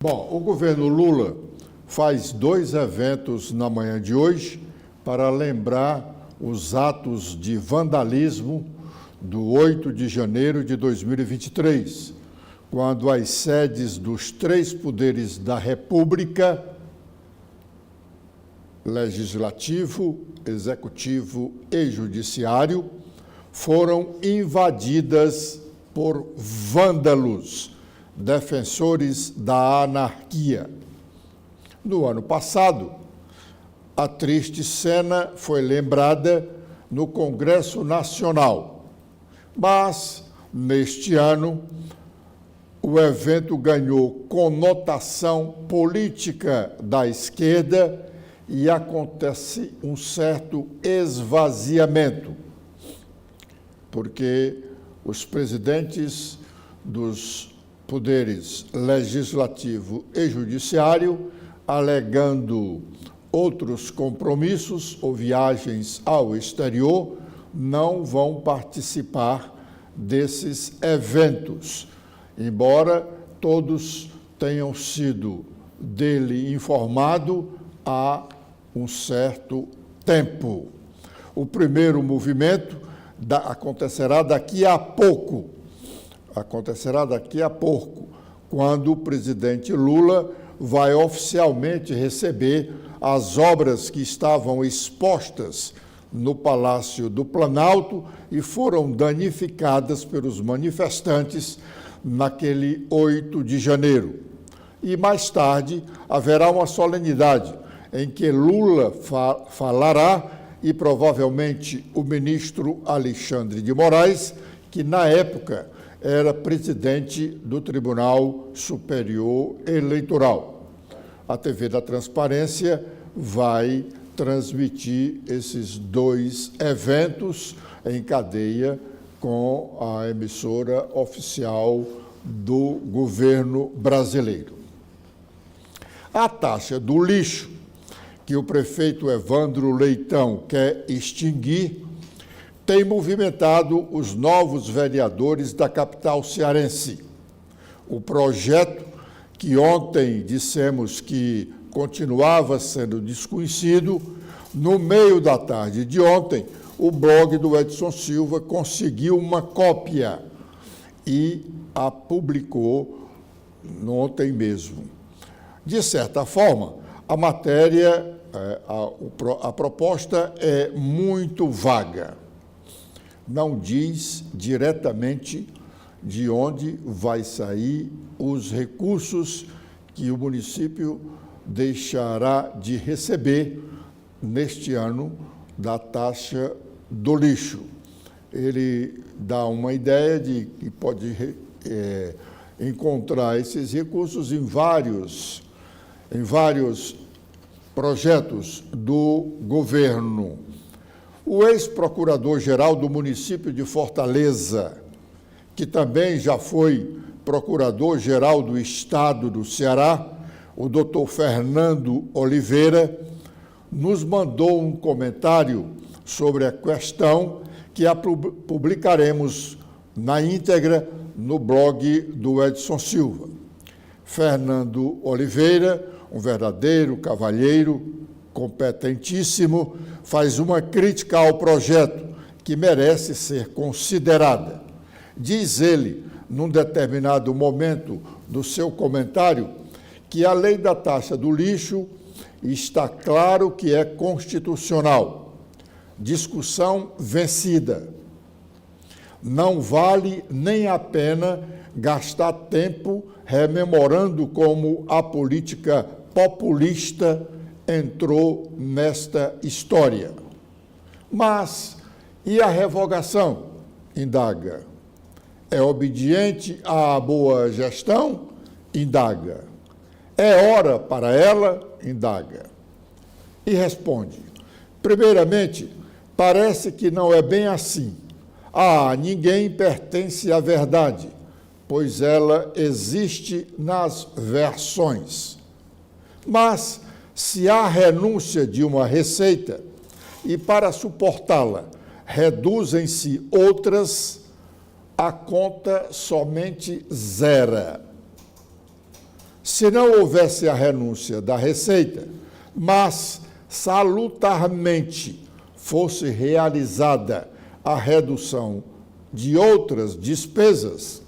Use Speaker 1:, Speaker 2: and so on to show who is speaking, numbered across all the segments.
Speaker 1: Bom, o governo Lula faz 2 eventos na manhã de hoje para lembrar os atos de vandalismo do 8 de janeiro de 2023, quando as sedes dos 3 poderes da República, Legislativo, Executivo e Judiciário, foram invadidas por vândalos, defensores da anarquia. No ano passado, a triste cena foi lembrada no Congresso Nacional, mas, neste ano, o evento ganhou conotação política da esquerda e acontece um certo esvaziamento, porque os presidentes dos poderes legislativo e judiciário, alegando outros compromissos ou viagens ao exterior, não vão participar desses eventos, embora todos tenham sido dele informado há um certo tempo. O primeiro movimento acontecerá daqui a pouco, quando o presidente Lula vai oficialmente receber as obras que estavam expostas no Palácio do Planalto e foram danificadas pelos manifestantes naquele 8 de janeiro. E mais tarde haverá uma solenidade em que Lula falará e provavelmente o ministro Alexandre de Moraes, que na época era presidente do Tribunal Superior Eleitoral. A TV da Transparência vai transmitir esses 2 eventos em cadeia com a emissora oficial do governo brasileiro. A taxa do lixo, que o prefeito Evandro Leitão quer extinguir, tem movimentado os novos vereadores da capital cearense. O projeto, que ontem dissemos que continuava sendo desconhecido, no meio da tarde de ontem, o blog do Edson Silva conseguiu uma cópia e a publicou ontem mesmo. De certa forma, a matéria, a proposta é muito vaga. Não diz diretamente de onde vai sair os recursos que o município deixará de receber neste ano da taxa do lixo. Ele dá uma ideia de que pode encontrar esses recursos em vários projetos do governo. O ex-procurador-geral do município de Fortaleza, que também já foi procurador-geral do estado do Ceará, o doutor Fernando Oliveira, nos mandou um comentário sobre a questão que publicaremos na íntegra no blog do Edson Silva. Fernando Oliveira, um verdadeiro cavalheiro, competentíssimo, faz uma crítica ao projeto que merece ser considerada. Diz ele, num determinado momento do seu comentário, que a lei da taxa do lixo está claro que é constitucional. Discussão vencida. Não vale nem a pena gastar tempo rememorando como a política populista entrou nesta história. Mas, e a revogação? Indaga. É obediente à boa gestão? Indaga. É hora para ela? Indaga. E responde. Primeiramente, parece que não é bem assim. Ninguém pertence à verdade, pois ela existe nas versões. Mas, se há renúncia de uma receita e, para suportá-la, reduzem-se outras, a conta somente zera. Se não houvesse a renúncia da receita, mas salutarmente fosse realizada a redução de outras despesas,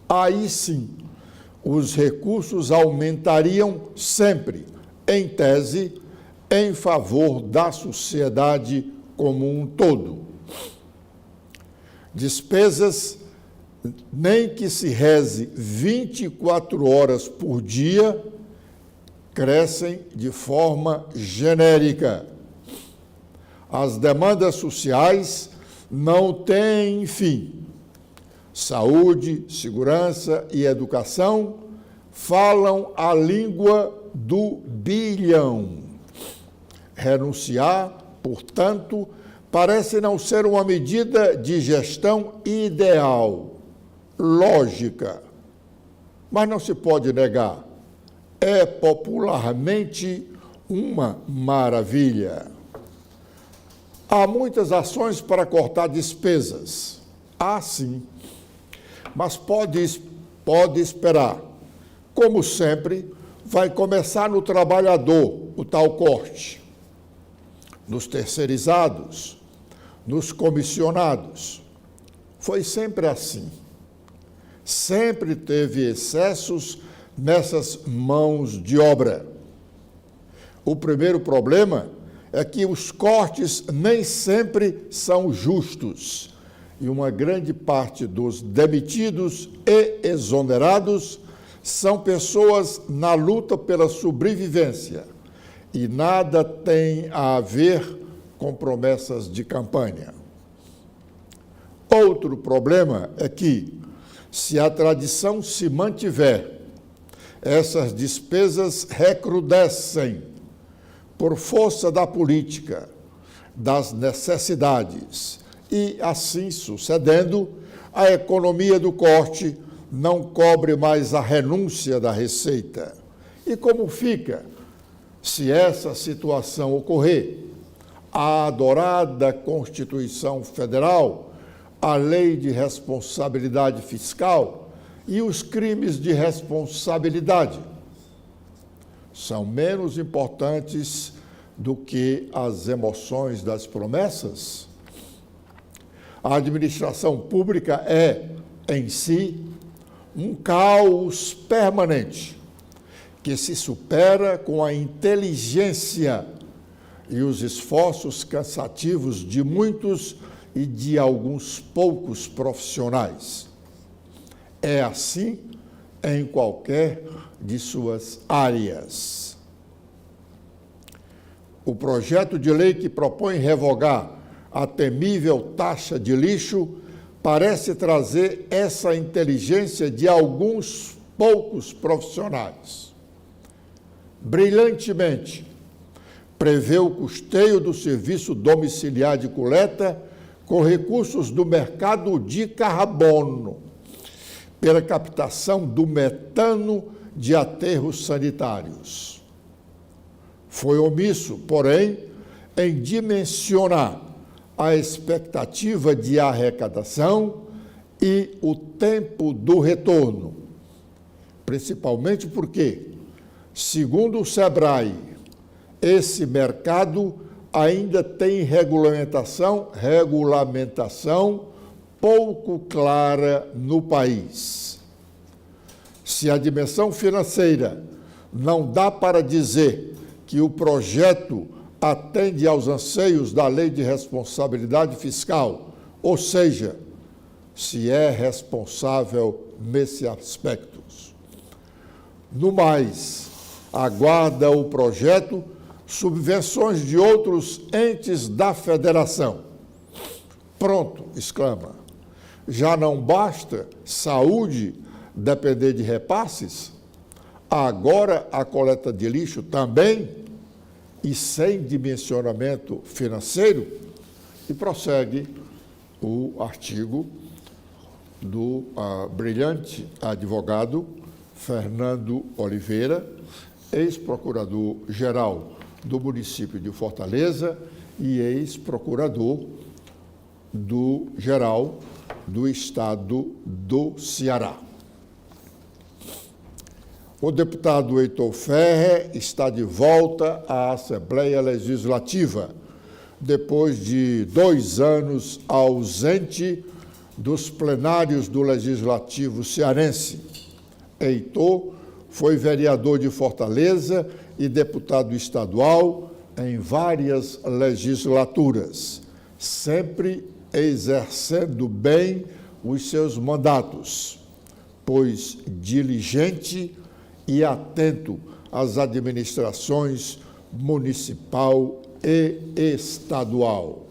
Speaker 1: aí sim os recursos aumentariam sempre, em tese, em favor da sociedade como um todo. Despesas, nem que se reze 24 horas por dia, crescem de forma genérica. As demandas sociais não têm fim. Saúde, segurança e educação falam a língua do bilhão. Renunciar, portanto, parece não ser uma medida de gestão ideal, lógica, mas não se pode negar, é popularmente uma maravilha. Há muitas ações para cortar despesas, há sim, mas pode esperar. Como sempre, vai começar no trabalhador o tal corte, nos terceirizados, nos comissionados. Foi sempre assim. Sempre teve excessos nessas mãos de obra. O primeiro problema é que os cortes nem sempre são justos e uma grande parte dos demitidos e exonerados são pessoas na luta pela sobrevivência e nada tem a ver com promessas de campanha. Outro problema é que, se a tradição se mantiver, essas despesas recrudescem por força da política, das necessidades e, assim sucedendo, a economia do corte não cobre mais a renúncia da receita. E como fica, se essa situação ocorrer? A adorada Constituição Federal, a Lei de Responsabilidade Fiscal e os crimes de responsabilidade são menos importantes do que as emoções das promessas? A administração pública é, em si, um caos permanente que se supera com a inteligência e os esforços cansativos de muitos e de alguns poucos profissionais. É assim em qualquer de suas áreas. O projeto de lei que propõe revogar a temível taxa de lixo parece trazer essa inteligência de alguns poucos profissionais. Brilhantemente, prevê o custeio do serviço domiciliar de coleta com recursos do mercado de carbono, pela captação do metano de aterros sanitários. Foi omisso, porém, em dimensionar a expectativa de arrecadação e o tempo do retorno, principalmente porque, segundo o SEBRAE, esse mercado ainda tem regulamentação pouco clara no país. Se a dimensão financeira não dá para dizer que o projeto atende aos anseios da Lei de Responsabilidade Fiscal, ou seja, se é responsável nesse aspecto. No mais, aguarda o projeto subvenções de outros entes da federação. Pronto, exclama. Já não basta saúde depender de repasses? Agora a coleta de lixo também? E sem dimensionamento financeiro? E prossegue o artigo do brilhante advogado Fernando Oliveira, ex-procurador-geral do município de Fortaleza e ex-procurador-geral do estado do Ceará. O deputado Heitor Ferrer está de volta à Assembleia Legislativa, depois de 2 anos ausente dos plenários do Legislativo cearense. Heitor foi vereador de Fortaleza e deputado estadual em várias legislaturas, sempre exercendo bem os seus mandatos, pois diligente e atento às administrações municipal e estadual.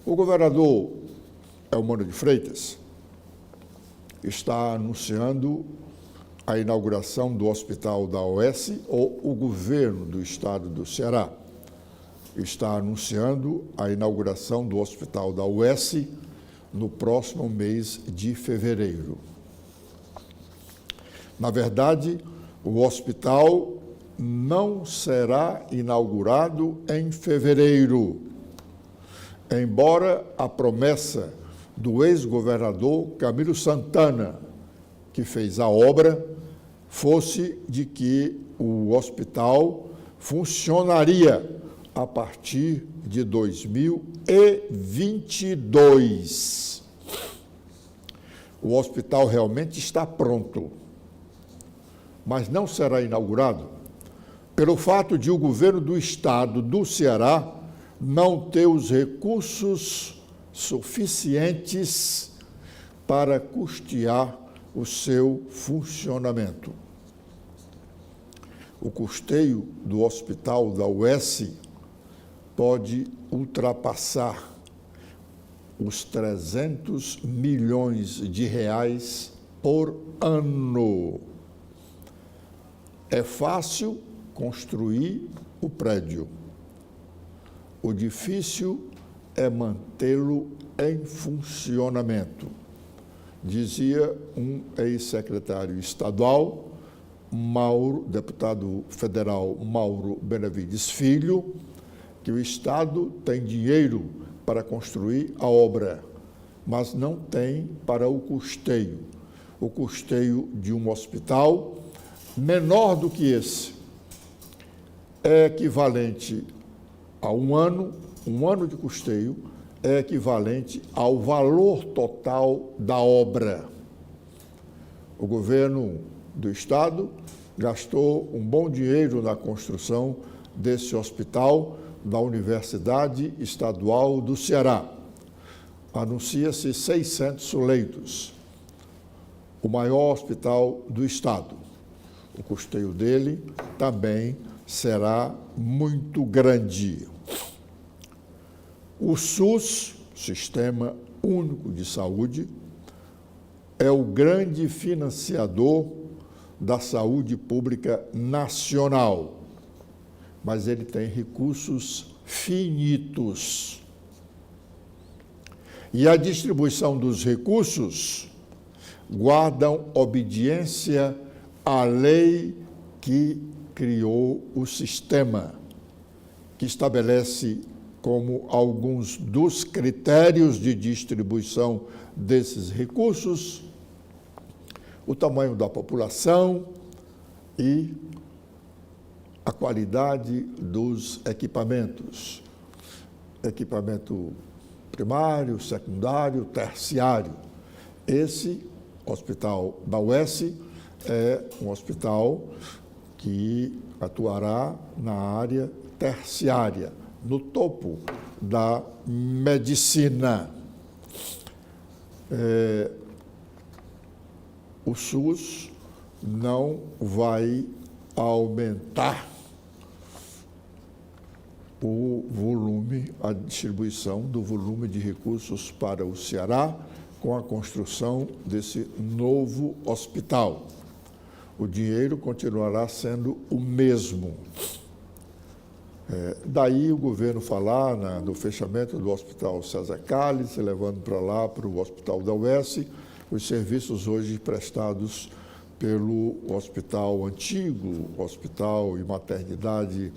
Speaker 1: O governador Elmano de Freitas está anunciando a inauguração do Hospital da OS, ou o governo do estado do Ceará está anunciando a inauguração do Hospital da OS no próximo mês de fevereiro. Na verdade, o hospital não será inaugurado em fevereiro, embora a promessa do ex-governador Camilo Santana, que fez a obra, fosse de que o hospital funcionaria a partir de 2022. O hospital realmente está pronto, mas não será inaugurado pelo fato de o governo do estado do Ceará não ter os recursos suficientes para custear o seu funcionamento. O custeio do Hospital da UES pode ultrapassar os 300 milhões de reais por ano. É fácil construir o prédio. O difícil é mantê-lo em funcionamento, dizia um ex-secretário estadual, deputado federal Mauro Benavides Filho, que o Estado tem dinheiro para construir a obra, mas não tem para o custeio. O custeio de um hospital menor do que esse é equivalente a um ano de custeio é equivalente ao valor total da obra. O governo do estado gastou um bom dinheiro na construção desse hospital da Universidade Estadual do Ceará. Anuncia-se 600 leitos, o maior hospital do estado. O custeio dele também será muito grande. O SUS, Sistema Único de Saúde, é o grande financiador da saúde pública nacional, mas ele tem recursos finitos. E a distribuição dos recursos guardam obediência à lei que criou o sistema, que estabelece como alguns dos critérios de distribuição desses recursos o tamanho da população e a qualidade dos equipamentos. Equipamento primário, secundário, terciário. Esse hospital da UES é um hospital que atuará na área terciária, no topo da medicina. O SUS não vai aumentar o volume, a distribuição do volume de recursos para o Ceará com a construção desse novo hospital. O dinheiro continuará sendo o mesmo. Daí o governo falar no fechamento do Hospital César Cálice, levando para lá, para o Hospital da UES, os serviços hoje prestados pelo Hospital Antigo, Hospital e Maternidade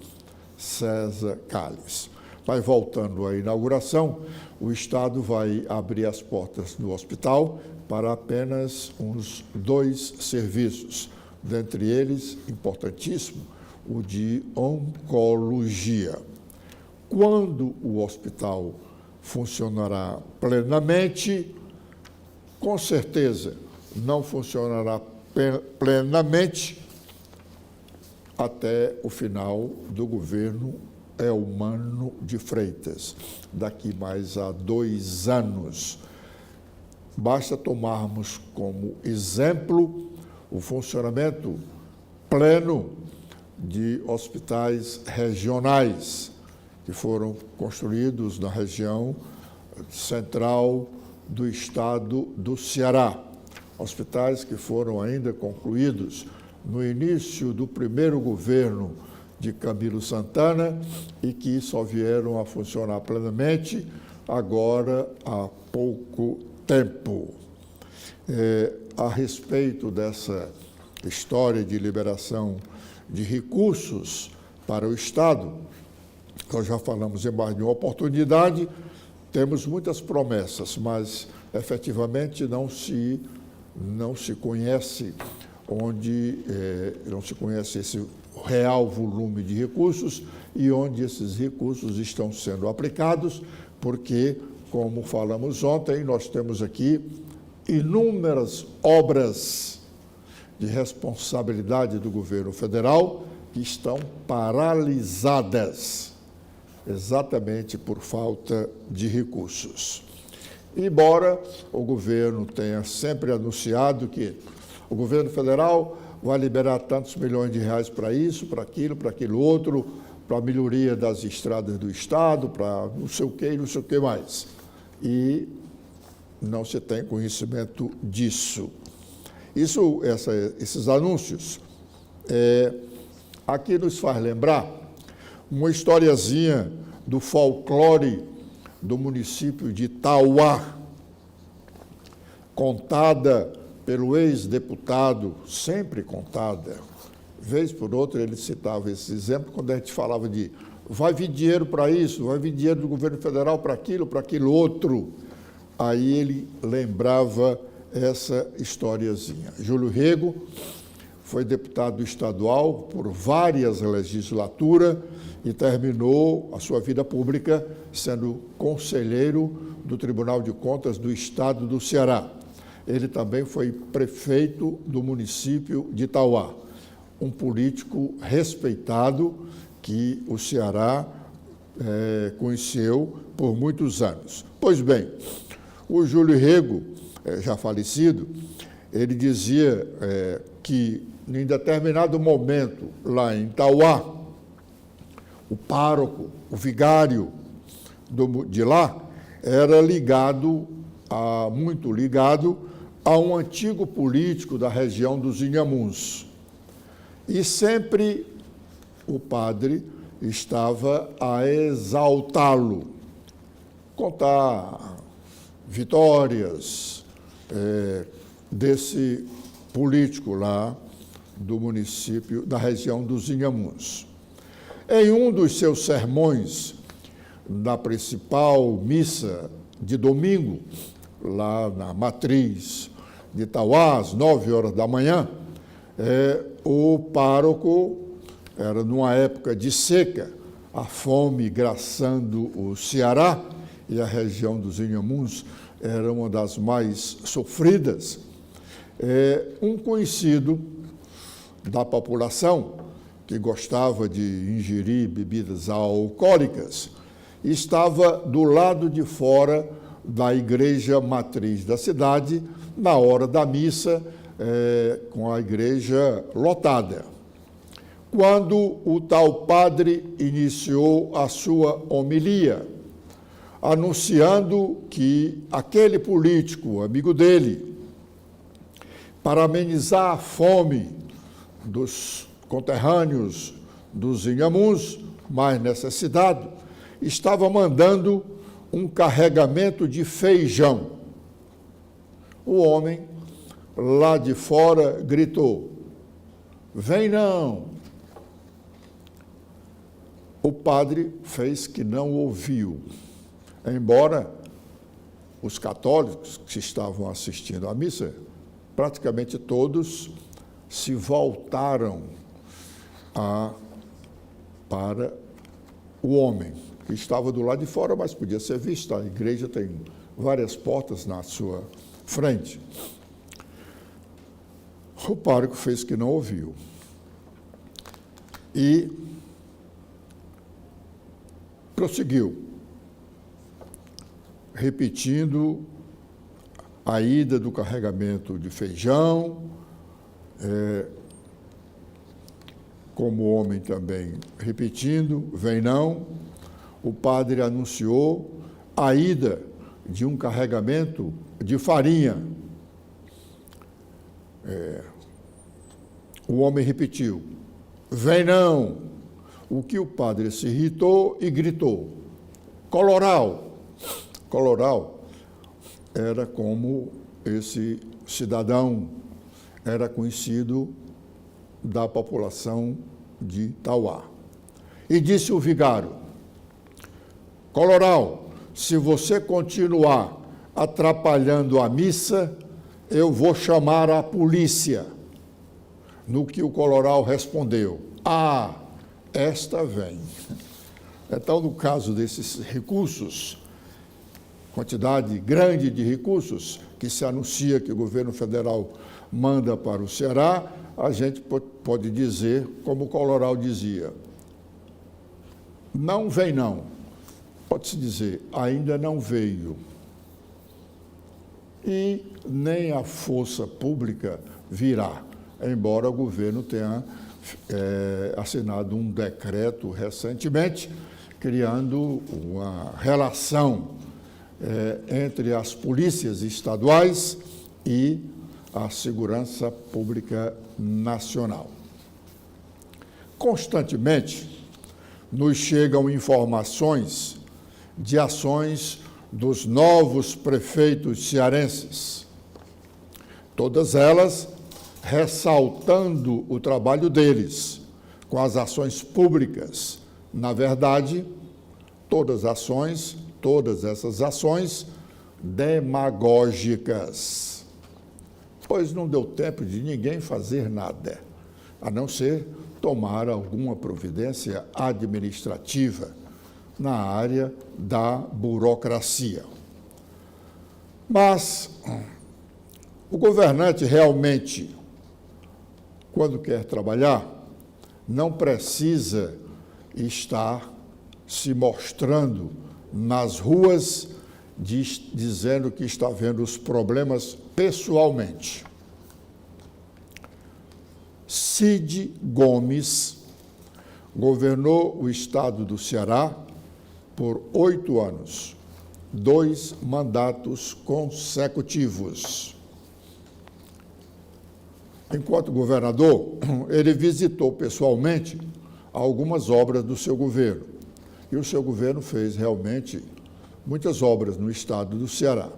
Speaker 1: César Cálice. Mas voltando à inauguração, o Estado vai abrir as portas do hospital para apenas uns 2 serviços, dentre eles, importantíssimo, o de oncologia. Quando o hospital funcionará plenamente, com certeza não funcionará plenamente até o final do governo Elmano de Freitas, daqui mais a 2 anos. Basta tomarmos como exemplo o funcionamento pleno de hospitais regionais que foram construídos na região central do estado do Ceará. Hospitais que foram ainda concluídos no início do primeiro governo de Camilo Santana e que só vieram a funcionar plenamente agora há pouco tempo. A respeito dessa história de liberação de recursos para o Estado, nós já falamos em mais de uma oportunidade, temos muitas promessas, mas efetivamente não se conhece não se conhece esse real volume de recursos e onde esses recursos estão sendo aplicados, porque, como falamos ontem, nós temos aqui inúmeras obras de responsabilidade do governo federal que estão paralisadas, exatamente por falta de recursos. Embora o governo tenha sempre anunciado que o governo federal vai liberar tantos milhões de reais para isso, para aquilo outro, para a melhoria das estradas do Estado, para não sei o que mais. E não se tem conhecimento disso. Esses anúncios aqui nos faz lembrar uma historiazinha do folclore do município de Itauá, contada pelo ex-deputado, sempre contada. Vez por outra ele citava esse exemplo quando a gente falava de vai vir dinheiro para isso, vai vir dinheiro do governo federal para aquilo outro. Aí ele lembrava essa historiazinha. Júlio Rego foi deputado estadual por várias legislaturas e terminou a sua vida pública sendo conselheiro do Tribunal de Contas do Estado do Ceará. Ele também foi prefeito do município de Itauá, um político respeitado que o Ceará conheceu por muitos anos. Pois bem, o Júlio Rego, já falecido, ele dizia que em determinado momento lá em Itauá, o pároco, o vigário de lá, era muito ligado a um antigo político da região dos Inhamuns. E sempre o padre estava a exaltá-lo, contar vitórias desse político lá do município, da região dos Inhamuns. Em um dos seus sermões, na principal missa de domingo, lá na matriz de Itauá, às 9h da manhã, o pároco, era numa época de seca, a fome graçando o Ceará, e a região dos Inhamuns era uma das mais sofridas. Um conhecido da população, que gostava de ingerir bebidas alcoólicas, estava do lado de fora da igreja matriz da cidade, na hora da missa, com a igreja lotada. Quando o tal padre iniciou a sua homilia, anunciando que aquele político, amigo dele, para amenizar a fome dos conterrâneos dos Inhamuns, mais necessitado, estava mandando um carregamento de feijão. O homem, lá de fora, gritou: "Vem não!" O padre fez que não ouviu, embora os católicos que estavam assistindo à missa, praticamente todos se voltaram para o homem, que estava do lado de fora, mas podia ser visto. A igreja tem várias portas na sua frente. O pároco fez que não ouviu. E prosseguiu, repetindo a ida do carregamento de feijão, como homem também repetindo, vem não. O padre anunciou a ida de um carregamento de farinha. O homem repetiu, vem não. O que o padre se irritou e gritou, coloral. Coloral era como esse cidadão era conhecido da população de Tauá. E disse o vigário, coloral, se você continuar atrapalhando a missa, eu vou chamar a polícia. No que o coloral respondeu, esta vem. Então, no caso desses recursos, quantidade grande de recursos que se anuncia que o governo federal manda para o Ceará, a gente pode dizer, como o coloral dizia, não vem não. Pode-se dizer, ainda não veio. E nem a força pública virá, embora o governo tenha assinado um decreto recentemente, criando uma relação entre as polícias estaduais e a segurança pública nacional. Constantemente nos chegam informações de ações dos novos prefeitos cearenses, todas elas ressaltando o trabalho deles com as ações públicas. Na verdade, todas essas ações demagógicas, pois não deu tempo de ninguém fazer nada, a não ser tomar alguma providência administrativa na área da burocracia. Mas o governante realmente, quando quer trabalhar, não precisa estar se mostrando nas ruas dizendo que está vendo os problemas pessoalmente. Cid Gomes governou o estado do Ceará por 8 anos, 2 mandatos consecutivos. Enquanto governador, ele visitou pessoalmente algumas obras do seu governo. E o seu governo fez realmente muitas obras no estado do Ceará.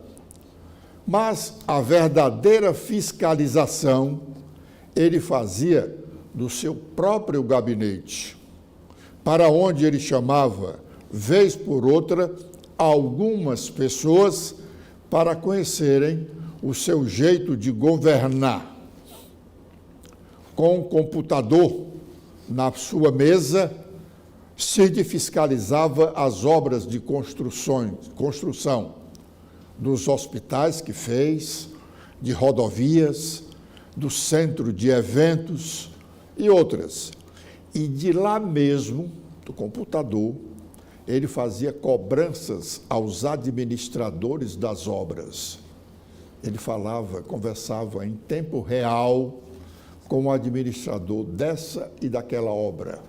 Speaker 1: Mas a verdadeira fiscalização ele fazia do seu próprio gabinete, para onde ele chamava, vez por outra, algumas pessoas para conhecerem o seu jeito de governar. Com um computador na sua mesa, Cid fiscalizava as obras de construção dos hospitais que fez, de rodovias, do centro de eventos e outras. E de lá mesmo, do computador, ele fazia cobranças aos administradores das obras. Ele conversava em tempo real com o administrador dessa e daquela obra,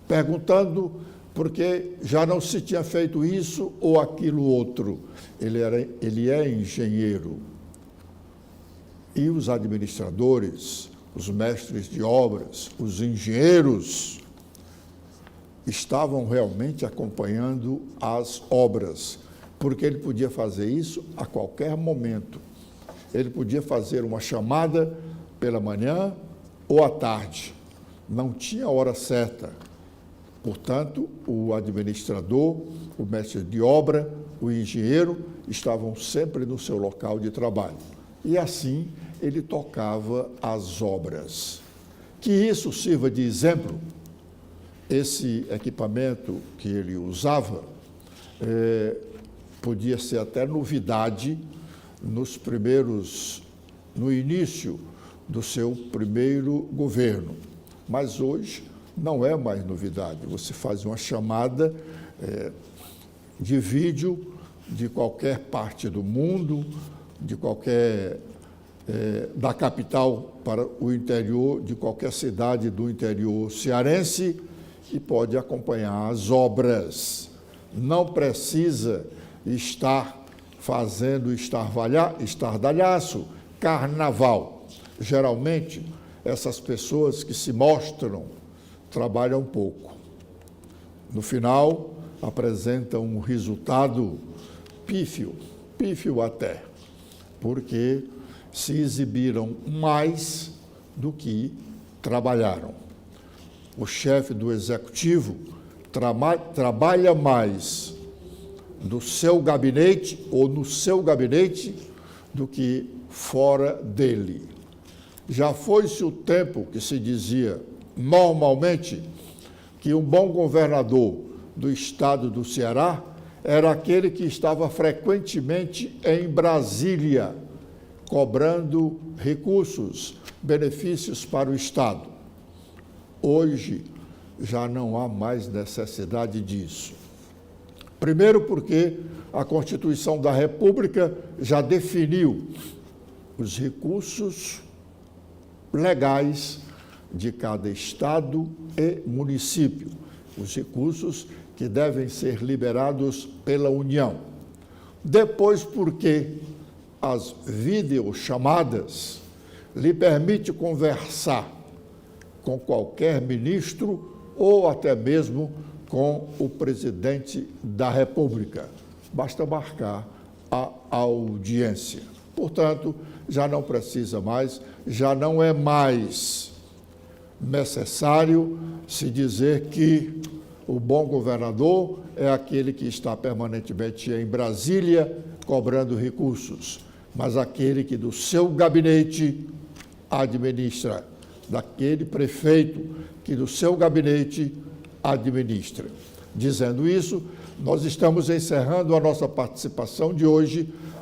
Speaker 1: perguntando por que já não se tinha feito isso ou aquilo outro. Ele é engenheiro. E os administradores, os mestres de obras, os engenheiros, estavam realmente acompanhando as obras, porque ele podia fazer isso a qualquer momento. Ele podia fazer uma chamada pela manhã ou à tarde, não tinha hora certa. Portanto, o administrador, o mestre de obra, o engenheiro estavam sempre no seu local de trabalho. E assim ele tocava as obras. Que isso sirva de exemplo, esse equipamento que ele usava podia ser até novidade no início do seu primeiro governo, mas hoje não é mais novidade. Você faz uma chamada de vídeo de qualquer parte do mundo, da capital para o interior, de qualquer cidade do interior cearense, e pode acompanhar as obras. Não precisa estar fazendo estardalhaço, carnaval. Geralmente, essas pessoas que se mostram trabalham pouco. No final, apresentam um resultado pífio até, porque se exibiram mais do que trabalharam. O chefe do executivo trabalha mais no seu gabinete ou no seu gabinete do que fora dele. Já foi-se o tempo que se dizia normalmente que um bom governador do estado do Ceará era aquele que estava frequentemente em Brasília, cobrando recursos, benefícios para o estado. Hoje já não há mais necessidade disso. Primeiro porque a Constituição da República já definiu os recursos legais de cada estado e município, os recursos que devem ser liberados pela União. Depois porque as videochamadas lhe permitem conversar com qualquer ministro ou até mesmo com o presidente da República. Basta marcar a audiência. Portanto, já não precisa mais, já não é mais necessário se dizer que o bom governador é aquele que está permanentemente em Brasília cobrando recursos, mas aquele que do seu gabinete administra, daquele prefeito que do seu gabinete administra. Dizendo isso, nós estamos encerrando a nossa participação de hoje